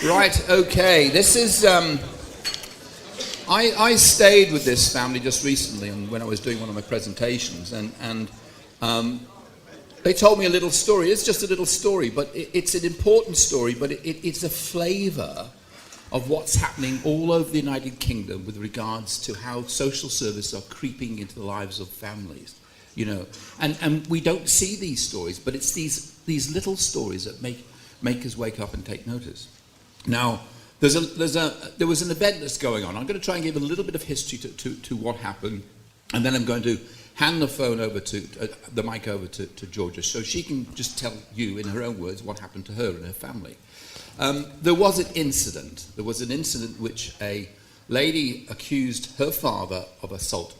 Right, okay. This is... I stayed with this family just recently when I was doing one of my presentations, and they told me a little story. It's just a little story, but it's an important story, but it's a flavour of what's happening all over the United Kingdom with regards to how social services are creeping into the lives of families, you know. And we don't see these stories, but it's these little stories that make us wake up and take notice. Now, there was an event that's going on. I'm going to try and give a little bit of history to what happened, and then I'm going to hand the mic over to Georgia, so she can just tell you in her own words what happened to her and her family. There was an incident. There was an incident which a lady accused her father of assault.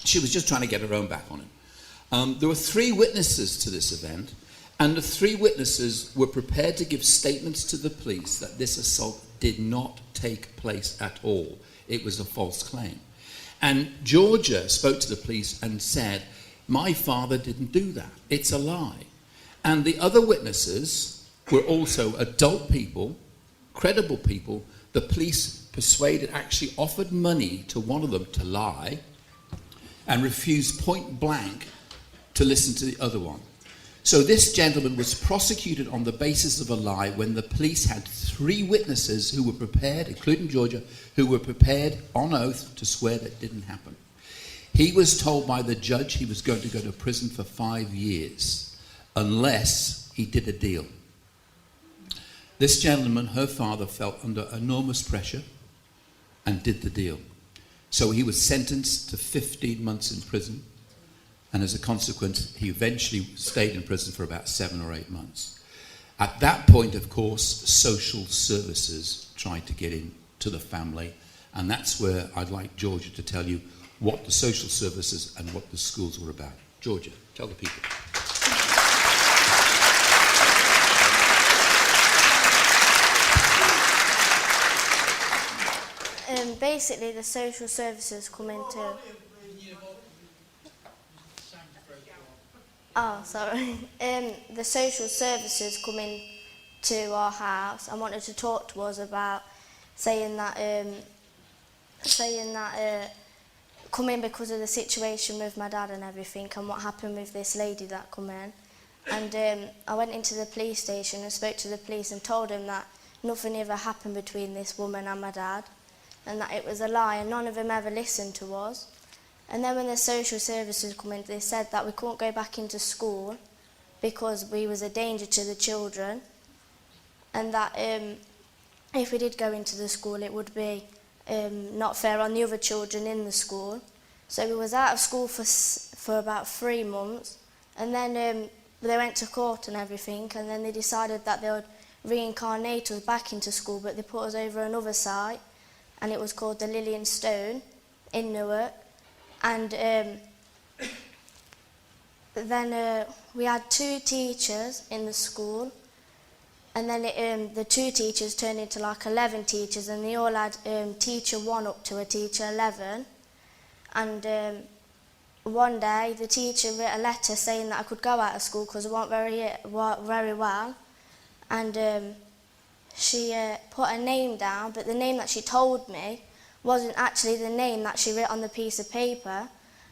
She was just trying to get her own back on him. There were 3 witnesses to this event, and the 3 witnesses were prepared to give statements to the police that this assault did not take place at all. It was a false claim. And Georgia spoke to the police and said, "My father didn't do that. It's a lie." And the other witnesses were also adult people, credible people. The police persuaded, actually offered money to one of them to lie, and refused point blank to listen to the other one. So this gentleman was prosecuted on the basis of a lie when the police had 3 witnesses who were prepared, including Georgia, who were prepared on oath to swear that didn't happen. He was told by the judge he was going to go to prison for 5 years unless he did a deal. This gentleman, her father, felt under enormous pressure and did the deal. So he was sentenced to 15 months in prison. And as a consequence, he eventually stayed in prison for about 7 or 8 months. At that point, of course, social services tried to get into the family, and that's where I'd like Georgia to tell you what the social services and what the schools were about. Georgia, tell the people. Basically, the social services come into... Oh, sorry. The social services come in to our house and wanted to talk to us about saying that come in because of the situation with my dad and everything, and what happened with this lady that come in. And I went into the police station and spoke to the police and told them that nothing ever happened between this woman and my dad, and that it was a lie, and none of them ever listened to us. And then when the social services come in, they said that we couldn't go back into school because we was a danger to the children, and that if we did go into the school, it would be not fair on the other children in the school. So we was out of school for about 3 months, and then they went to court and everything, and then they decided that they would reincarnate us back into school, but they put us over another site, and it was called the Lily and Stone in Newark. And then we had 2 teachers in the school, and then the 2 teachers turned into like 11 teachers, and they all had teacher 1 up to a teacher 11. And one day the teacher wrote a letter saying that I could go out of school because I wasn't very well, and she put a name down, but the name that she told me wasn't actually the name that she wrote on the piece of paper.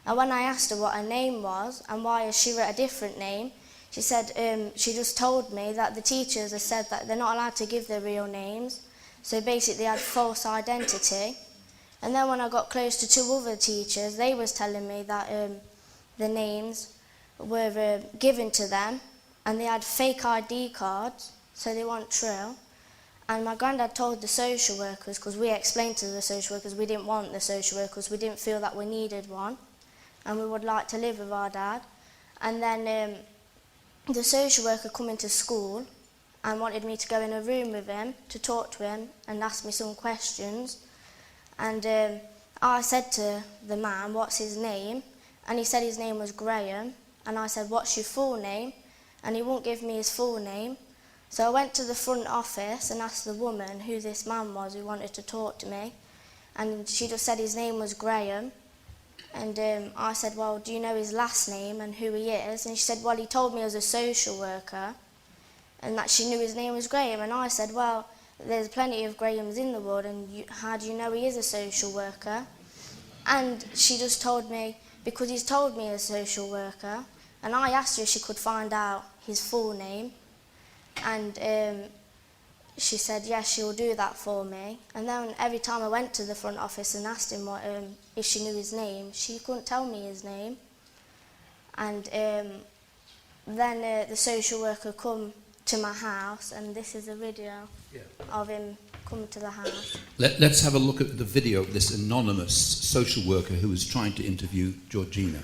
And when I asked her what her name was and why she wrote a different name, she said she just told me that the teachers have said that they're not allowed to give their real names, so basically they had false identity. And then when I got close to 2 other teachers, they was telling me that the names were given to them and they had fake ID cards, so they weren't true. And my granddad told the social workers, because we explained to the social workers we didn't want the social workers, we didn't feel that we needed one, and we would like to live with our dad. And then the social worker come into school and wanted me to go in a room with him to talk to him and ask me some questions. And I said to the man, "What's his name?" And he said his name was Graham. And I said, "What's your full name?" And he wouldn't give me his full name. So I went to the front office and asked the woman who this man was who wanted to talk to me. And she just said his name was Graham. And I said, "Well, do you know his last name and who he is?" And she said, "Well, he told me as a social worker," and that she knew his name was Graham. And I said, "Well, there's plenty of Grahams in the world, and how do you know he is a social worker? And she just told me, because he's told me he's a social worker, and I asked her if she could find out his full name, and she said yes, she'll do that for me. And then every time I went to the front office and asked him if she knew his name, she couldn't tell me his name. And then the social worker come to my house, and this is a video of him coming to the house. Let's have a look at the video of this anonymous social worker who was trying to interview Georgina.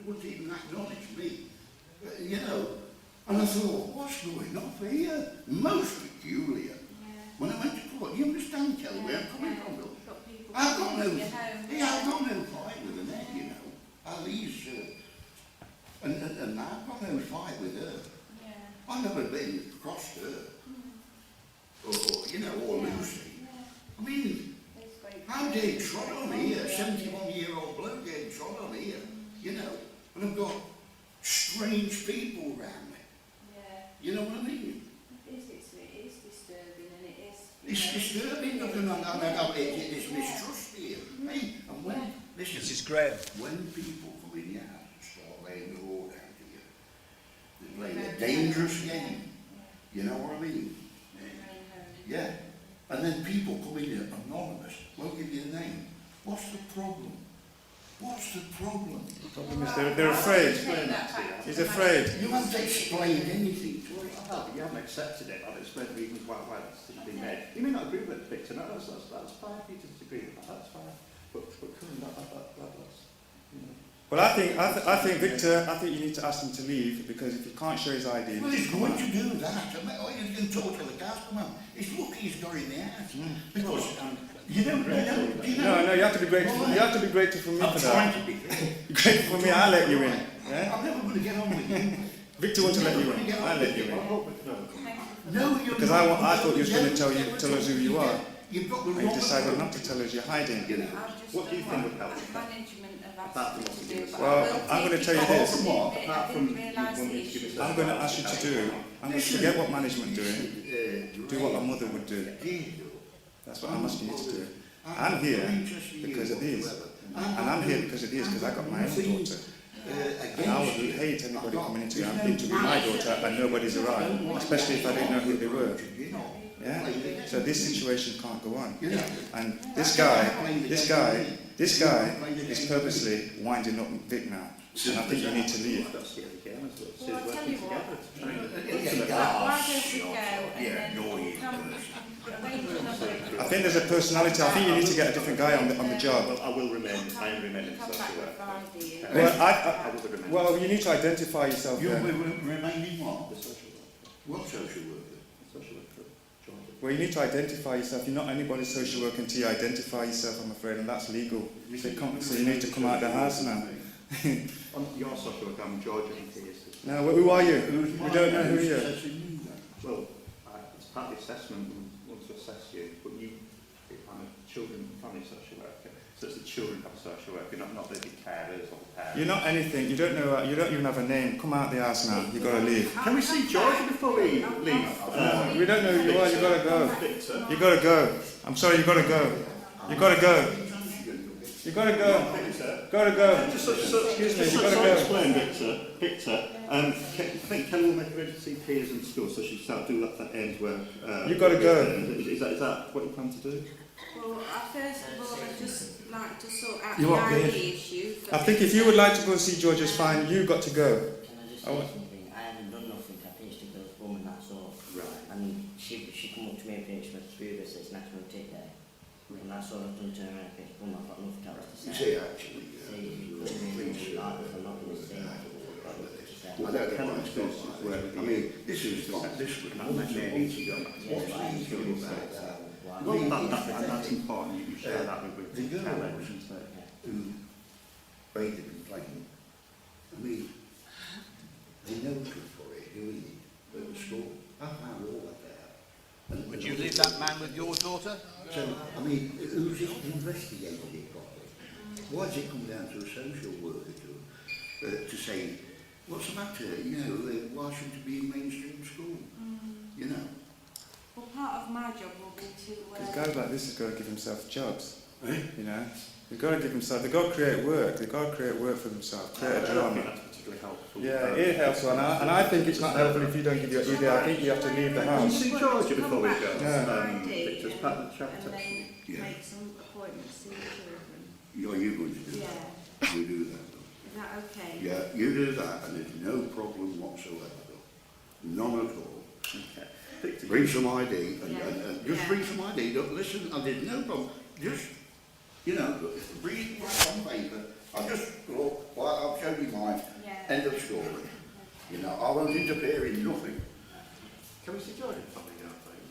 Wouldn't even acknowledge me, you know, and I thought, what's going on here? Most peculiar. When I went to court, you understand, Kelly, where I'm coming from? I've got no fight with her, you know. Ali's, and I've got no fight with her. I've never been crossed her, or you know, or Lucy. I mean, how they trod on here, 71-year-old bloke getting trod on here, you know, and I've got strange people around me. You know what I mean? It is disturbing, and it is. It's disturbing, and it's mistrust here. Hey, and when, listen, Mrs. Graham. when people come in your house and start laying the law down to you, they're playing a dangerous game. You know what I mean? Yeah. And then people come in here anonymous, won't give you the name. What's the problem? What's the problem? The problem is they're afraid. He's afraid. You haven't explained anything to us. But you haven't accepted it. I've explained the reasons why the decision's been made. You may not agree with it, Victor. No, that's fine for you to disagree with that. That's fine. But come on, that's, you know. Well, I think Victor, I think you need to ask him to leave, because if he can't show his ID, Well, he's going to do that. I mean, he's going to talk to the gas man. It's lucky he's got in the house. Because, you know, No, you have to be grateful. You have to be grateful for me I'm for trying that. to be grateful. Grateful for me, I'll let you in. Yeah? I'm never going to get on with you. Victor wants to let you in. I'll let you in. No, you're Because not. I thought you were going to tell us who you are. You've got the And wrong you decided not to tell us you're hiding. You know. What do you think would help? Management have Apart asked from me to do, but Well, I will I'm going to take tell you it this. on. Apart I from didn't realise the issue. I'm going to ask you to do, I'm going to forget what management doing, do what a mother would do. That's what I'm asking you to do. I'm here because of these. And I'm here because of these, because I got my own daughter. And I would hate anybody coming into my daughter and nobody's around, especially if I didn't know who they were. Yeah? So this situation can't go on. And this guy is purposely winding up Vic now. And I think you need to leave. That's the other game, isn't it? So Well, I'll tell working you together what. to try and Why don't we go and then arrange another. I think there's a personality. I think you need to get a different guy on the job. Well, I will remain. I am remaining Come social back worker. with Friday. Well, you need to identify yourself. You'll Then. remain in what? The social worker. What social worker? Social worker. Well, you need to identify yourself. You're not anybody's social worker until you identify yourself, I'm afraid, and that's legal. So you need to come out of the house now. On your social worker, I'm George and Now, who are you? We don't know who you are. Well, it's part of the assessment. We want to assess you, but I'm a children and family social worker. So it's the children have a social worker, not the carers or the parents. You're not anything. You don't know. You don't even have a name. Come out of the house now. You've got to leave. Can we see George before we leave? We don't know who you are. You've got to go. Victor. You've got to go. I'm sorry. You've got to go. You've got to go. You've got to go. Got to go. Excuse me. You've got to go. Explain, Victor. I think Kelly will make arrangements to see peers in school, so she'll start doing that end work. You've got to go. Is that what you plan to do? Well, first of all, I'd just like to sort out You the what, ID Piers? issue. I think if you would like to go and see George, it's fine. You've got to go. Can I just say something? I haven't done nothing. I finished a girl's woman, that's all. Right. And she come up to me and finished with 3 of us, it's National Tit Day. And that's all I've done to her and I finished, I've got nothing else to You say. see, actually, Say you put me in the light, I'm not going to say anything. I've got nothing to say. I don't know what excuses were. I mean, this was Maybe to go back to Yeah, what but I'm she's sure doing. it's Well, why- that's important. You share that with The girl Kelly, was- isn't it? who made the complaint. I mean, they noted for it, doing it at the school. I found all that out. And Would you leave that man with your daughter? So, I mean, who's investigated it properly? Why does it come down to a social worker to say, what's the matter? You know, why shouldn't it be in mainstream school? You know? Well, part of my job will be to... Because guys like this has got to give himself jobs. Eh? You know, they've got to give themselves. They've got to create work. They've got to create work for themselves. Create a I don't think drama. that's particularly helpful. Yeah, it helps, and I think it's not helpful if you don't give your idea. I think you have to leave the Can you house. see Georgia before we go? Yeah. Victor's part of the chapter. And then Yeah. make some appointments to the children. Are you going to do Yeah. that? You do that, though. Is that okay? Yeah, you do that, and there's no problem whatsoever, though. None at all. Okay. Victor, Bring some ID, and, Yeah. and just Yeah. bring some ID. Don't listen, and there's no problem. Just, you know, bring it right on paper. I'll just, look, well, I'll show you mine. Yeah. End of story. You know, I won't interfere in nothing. can we see Georgia coming out, please?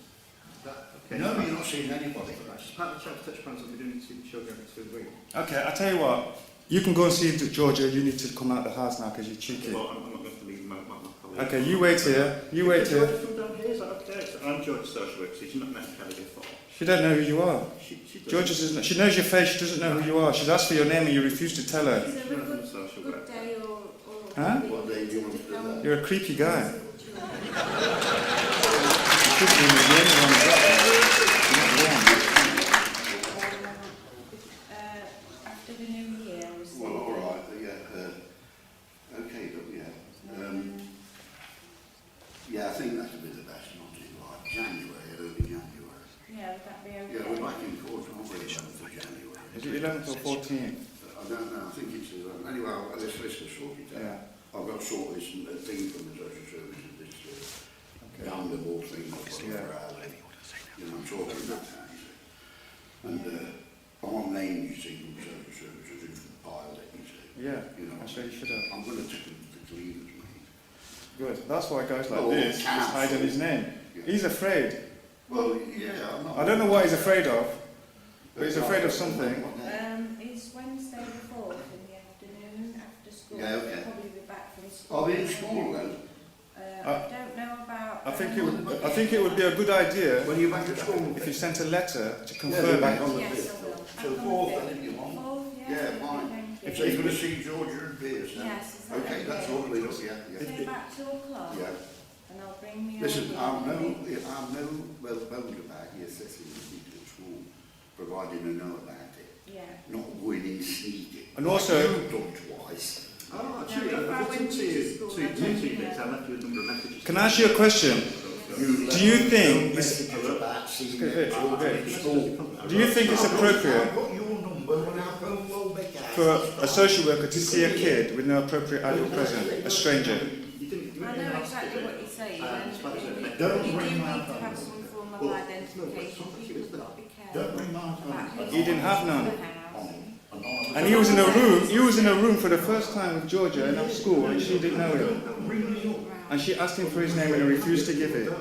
Is that okay? No, you're not seeing anybody. Right, she's part of the chapter touch plans that we're doing to the children every 2 weeks. Okay, I tell you what. You can go and see Georgia. You need to come out of the house now because you're cheeky. Well, I'm not going to leave my colleague. Okay, you wait here. You wait Georgia, here. come down here, is that okay? So I'm George's social worker, so she's not met Kelly before. She don't know who you are. She does. Georgia doesn't. She knows your face. She doesn't know who you are. She's asked for your name and you refuse to tell her. Is there a She's not good, a social good worker. day or Huh? What day do you want to do that? You're a creepy guy. children? You should be the only one who's up there. You're not warm. After the new year, we'll see. Well, all right, yeah. Okay, but yeah. Yeah, I think that would be the best, not in like January, early January. Yeah, would that be okay? Yeah, we're back in court, aren't we, 11th of January? Is it 11th or 14th? I don't know, I think it's 11th. Anyway, let's sort it out. Yeah. I've got to sort this thing from the social services, this Okay. damnable thing I've got Yeah. for hours. You know, I'm talking about that, you see. And I'm on name, you see, from social services, in from the pilot, you see. Yeah. You know, I'm sure you should have. I'm going to take them to the cleaners, mate. Good. That's why guys like Oh, this cow. is hiding his name. He's afraid. Well, yeah, I'm not... I don't know what he's afraid of, but he's afraid of something. It's Wednesday the 4th in the afternoon after school. Yeah, okay. We'll probably be back from school. I'll be in school then. I don't know about... I think it would be a good idea When you're back at school, if you sent a letter to yeah, confirm back it. on the Yes, 5th. I will. So the 4th then, if you want. 4th, Yeah, fine. thank So you. you're going to see Georgia and Pierce now? Yes, is that Okay, that's all we do, yeah. Say about 2 o'clock, Yeah. and I'll bring me Listen, over. I'm no bones about your assessing the people at school, provided I know about it. Yeah. Not going in sneaking. And also- Like you've done twice. Oh, actually, No, if I I've went written to to you school, two I'd let you bits. know. I left you a number of messages. Can I ask you a question? Do you think it's, About seeing Vic, it Vic, at school. do you think it's appropriate I've got your number when I phone well back out. for a social worker to see a kid with no appropriate adult present, a stranger? You didn't I know exactly what you're saying, and it's like we that. Don't do bring need my to phone. have some form of Well, identification. People got to be careful Don't bring my about phone. who's He didn't have in none. the house. And he was in a room. He was in a room for the first time with Georgia in our school, and she didn't know him. And she asked him for his name, and he refused to give it.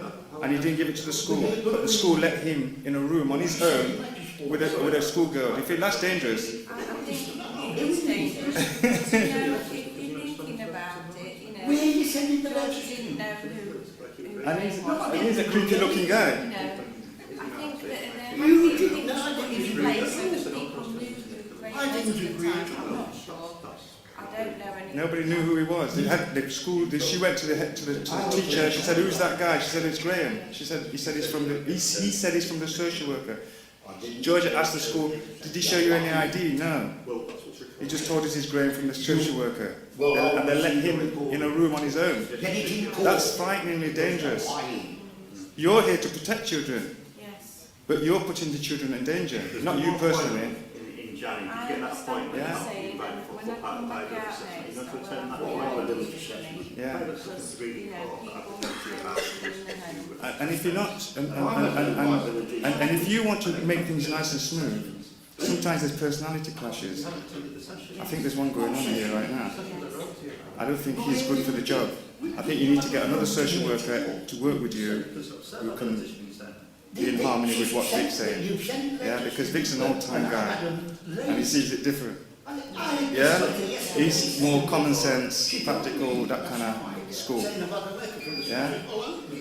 And he didn't give it to the school. But the school let him in a room on his own with a schoolgirl. Do you think that's dangerous? I think it's dangerous. Because, you know, if you're thinking about it, you know, Where are you sending the George letters didn't to? know who And he's, was. and he's a creepy-looking You guy. know, I think that there might be things put in place so that people knew who Graham I was didn't at the agree time. to I'm that. not sure. I don't know anything. Nobody knew who he was. They had the school. She went to the teacher. She said, "Who's that guy?" She said, "It's Graham." She said, "He said he's from the." He said he's from the social worker. Georgia asked the school, "Did he show you any ID?" No. He just told us he's Graham from the social worker, and they let him in a room on his own. That's frighteningly dangerous. You're here to protect children, Yes. but you're putting the children in danger. Not you personally. In January, I you get that understand point what where you're Yeah. saying, and when I come back out next, I will have the ID. Yeah. Because, you know, people want to know what's in the home. And if you're not, and if you want to make things nice and smooth, sometimes there's personality clashes. I think there's one going on here right now. I don't think he's good for the job. I think you need to get another social worker to work with you who can be in harmony with what Vic's saying. Yeah, because Vic's an old-time guy and he sees it different. Yeah, he's more common sense, practical, that kind of school. Yeah,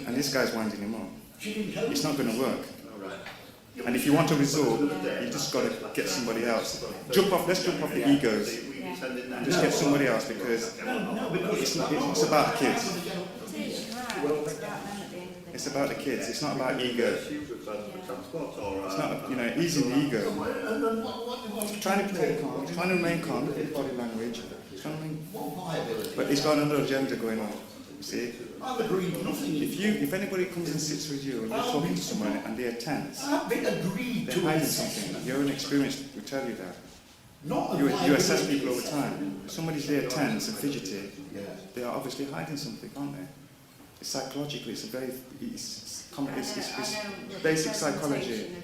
and this guy's winding him up. It's not going to work. And if you want a result, you just got to get somebody else. Let's jump off the egos and just get somebody else, because it's about the kids. It's about the kids. It's not about ego. It's not, easing the ego. Trying to play calm, trying to remain calm with his body language. But he's got another agenda going on. You see? If anybody comes and sits with you and you're talking to someone and they're tense, they're hiding something. Your own experience will tell you that. You assess people over time. If somebody's there tense and fidgety, they are obviously hiding something, aren't they? It's psychologically, it's basic psychology.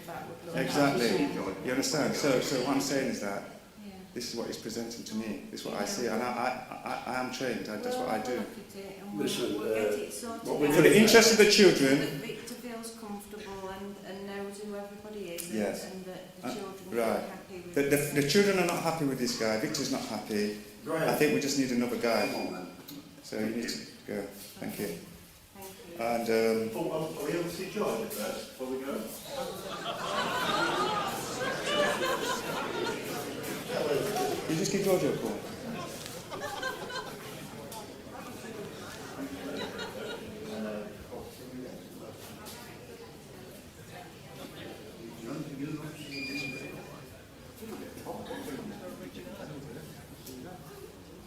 Exactly. You understand? So what I'm saying is that this is what is presenting to me. This is what I see, and I am trained. That's what I do. For the interest of the children. That Victor feels comfortable and knows who everybody is. Yes. And that the children Right. are happy with The children are not happy with this guy. Victor's not happy. I think we just need another guy. So you need to go. Thank you. And Are we able to see George first before we go? you just give George a call.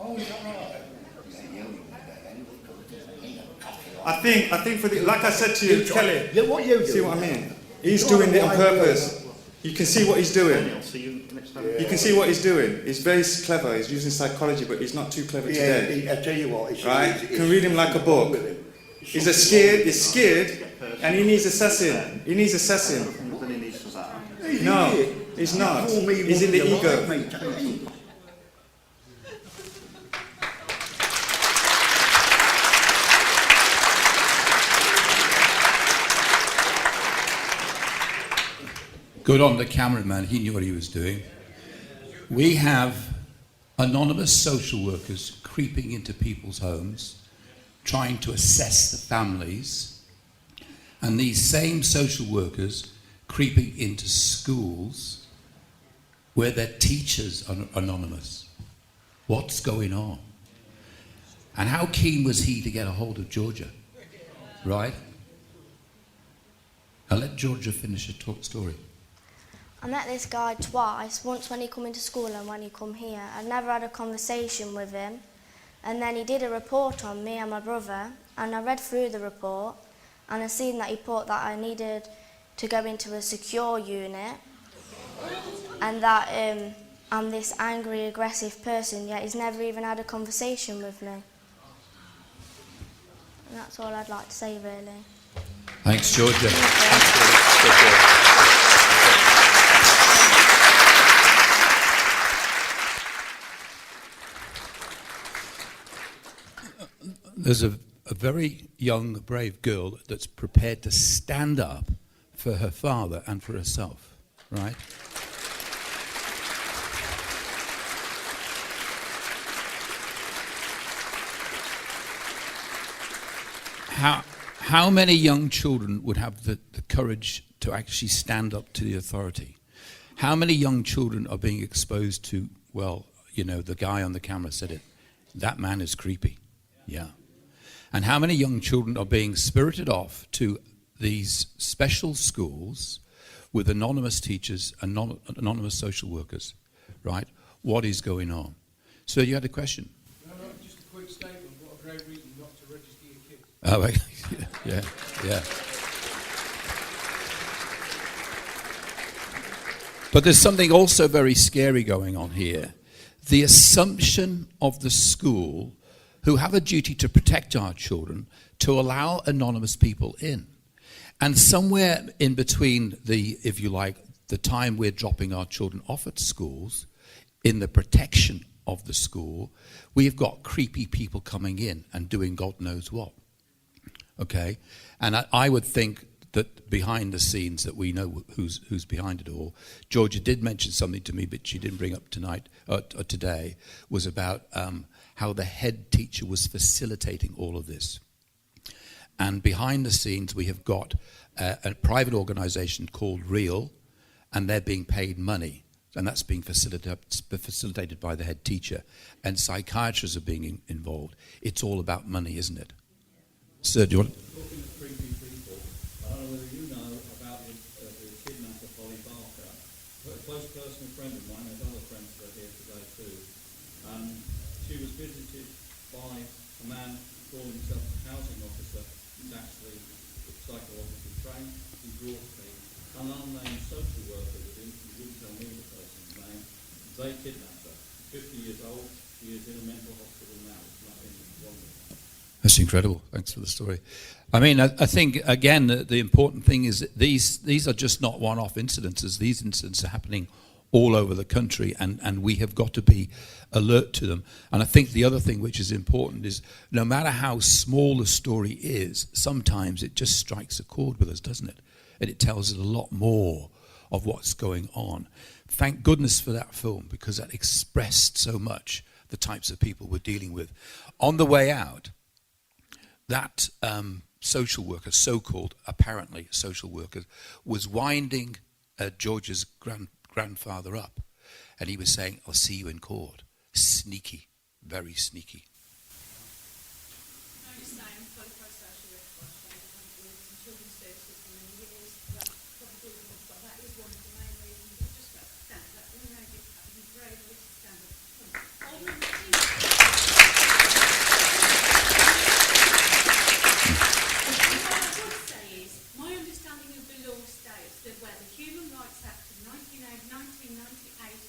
Oh, is that right? I think for the, like I said to you, Kelly. Yeah, what you do? See what I mean? He's doing it on purpose. You can see what he's doing. You can see what he's doing. He's very clever. He's using psychology, but he's not too clever today. I tell you what, Right? You can read him like a book. He's scared, and he needs assessing. He needs assessing. No, he's not. He's in the ego. Good on the cameraman, he knew what he was doing. We have anonymous social workers creeping into people's homes, trying to assess the families, and these same social workers creeping into schools where their teachers are anonymous. What's going on? And how keen was he to get a hold of Georgia? Right? I'll let Georgia finish her story. I met this guy twice, once when he come into school and when he come here. I'd never had a conversation with him. And then he did a report on me and my brother, and I read through the report, and I seen that he put that I needed to go into a secure unit, and that I'm this angry, aggressive person, yet he's never even had a conversation with me. And that's all I'd like to say, really. Thanks, Georgia. There's a very young, brave girl that's prepared to stand up for her father and for herself, right? How many young children would have the courage to actually stand up to the authority? How many young children are being exposed to, well, the guy on the camera said it, that man is creepy. Yeah. And how many young children are being spirited off to these special schools with anonymous teachers, anonymous social workers, right? What is going on? So you had a question? No, just a quick statement. What a great reason not to register your kids. Oh, yeah. But there's something also very scary going on here. The assumption of the school, who have a duty to protect our children, to allow anonymous people in. And somewhere in between the, if you like, the time we're dropping our children off at schools, in the protection of the school, we've got creepy people coming in and doing God knows what. Okay? And I would think that behind the scenes that we know who's behind it all. Georgia did mention something to me, but she didn't bring up today, was about how the head teacher was facilitating all of this. And behind the scenes, we have got a private organisation called Real, and they're being paid money. And that's being facilitated by the head teacher. And psychiatrists are being involved. It's all about money, isn't it? Sir, do you want... Talking of creepy people, I don't know whether you know about the kidnapper Polly Barker. A close personal friend of mine, there's other friends that are here today too. She was visited by a man calling himself a housing officer. He's actually psychologically trained. He brought an unnamed social worker with him. He wouldn't tell me the person's name. They kidnapped her. 50 years old. She is in a mental hospital now. It's nothing wrong with her. That's incredible. Thanks for the story. I mean, I think, again, the important thing is that these are just not one-off incidences. These incidents are happening all over the country, and we have got to be alert to them. And I think the other thing which is important is no matter how small the story is, sometimes it just strikes a chord with us, doesn't it? And it tells us a lot more of what's going on. Thank goodness for that film, because that expressed so much the types of people we're dealing with. On the way out, that social worker, so-called apparently social worker, was winding George's grandfather up, and he was saying, "I'll see you in court." Sneaky, very sneaky. I understand, I'm qualified social worker, I've worked in children's services for many years. That probably that is one of the main reasons. It's just that stand up. We know you have to be brave to stand up. What I would say is, my understanding of the law states that where the Human Rights Act of 1998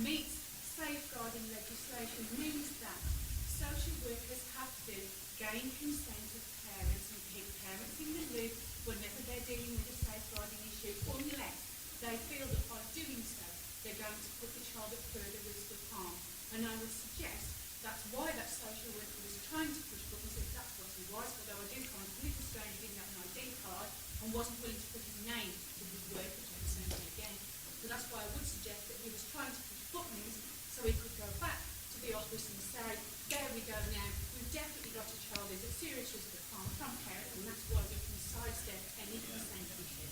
meets safeguarding legislation means that social workers have to gain consent of parents and keep parents in the loop whenever they're dealing with a safeguarding issue, unless they feel that by doing so they're going to put the child at further risk of harm. And I would suggest that's why that social worker was trying to push buttons, if that's what he was, although I do find it a little strange he didn't have an ID card and wasn't willing to put his name to his work, which I'm saying again. So that's why I would suggest that he was trying to push buttons so he could go back to the office and say, there we go now, we've definitely got a child who's at serious risk of harm from parents, and that's why we can sidestep any consent issue.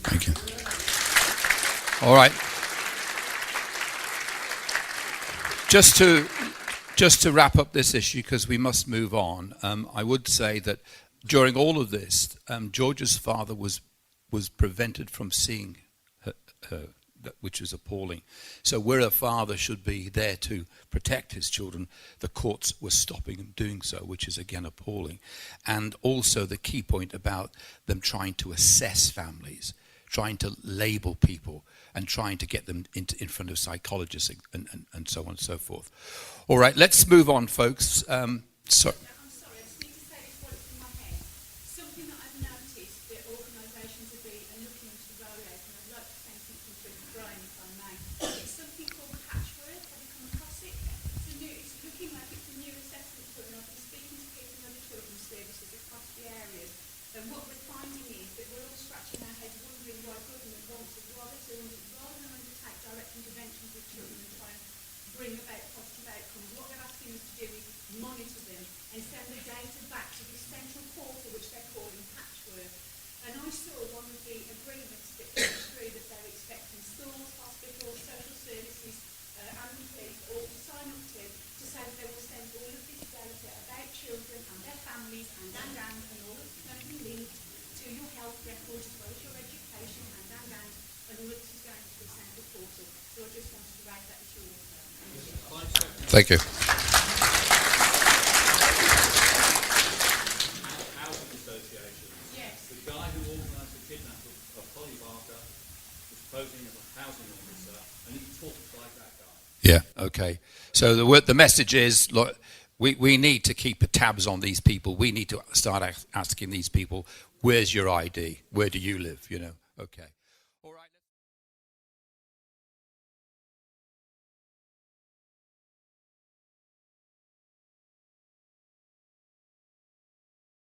Thank you. All right. Just to wrap up this issue, because we must move on, I would say that during all of this, George's father was prevented from seeing her, which was appalling. So where a father should be there to protect his children, the courts were stopping him doing so, which is again appalling. And also the key point about them trying to assess families, trying to label people, and trying to get them in front of psychologists and so on and so forth. All right, let's move on, folks. I'm sorry, I just need to say this while it's in my head. Something that I've noticed that organisations are looking to roll out, and I'd like to say something to Brian, if I may. It's something called patchwork. Have you come across it? It's looking like it's a new assessment tool, and I've been speaking to people in other children's services across the areas. And what we're finding is that we're all scratching our heads wondering why government wants us rather than undertake direct interventions with children and try and bring about positive outcomes. What they're asking us to do is monitor them and send the data back to this central portal which they're calling patchwork. And I saw one of the agreements that came through that they're expecting schools, hospitals, social services and the police all to sign up to say that they will send all of this data about children and their families and all of it's going to be linked to your health records as well as your education and all of this is going to a central portal. So I just wanted to raise that issue also. Thank you. Housing associations. Yes. The guy who organised the kidnapping of Polly Barker was posing as a housing officer, and he talked like that guy. Yeah, okay. So the message is, look, we need to keep tabs on these people. We need to start asking these people, where's your ID? Where do you live? Okay. All right.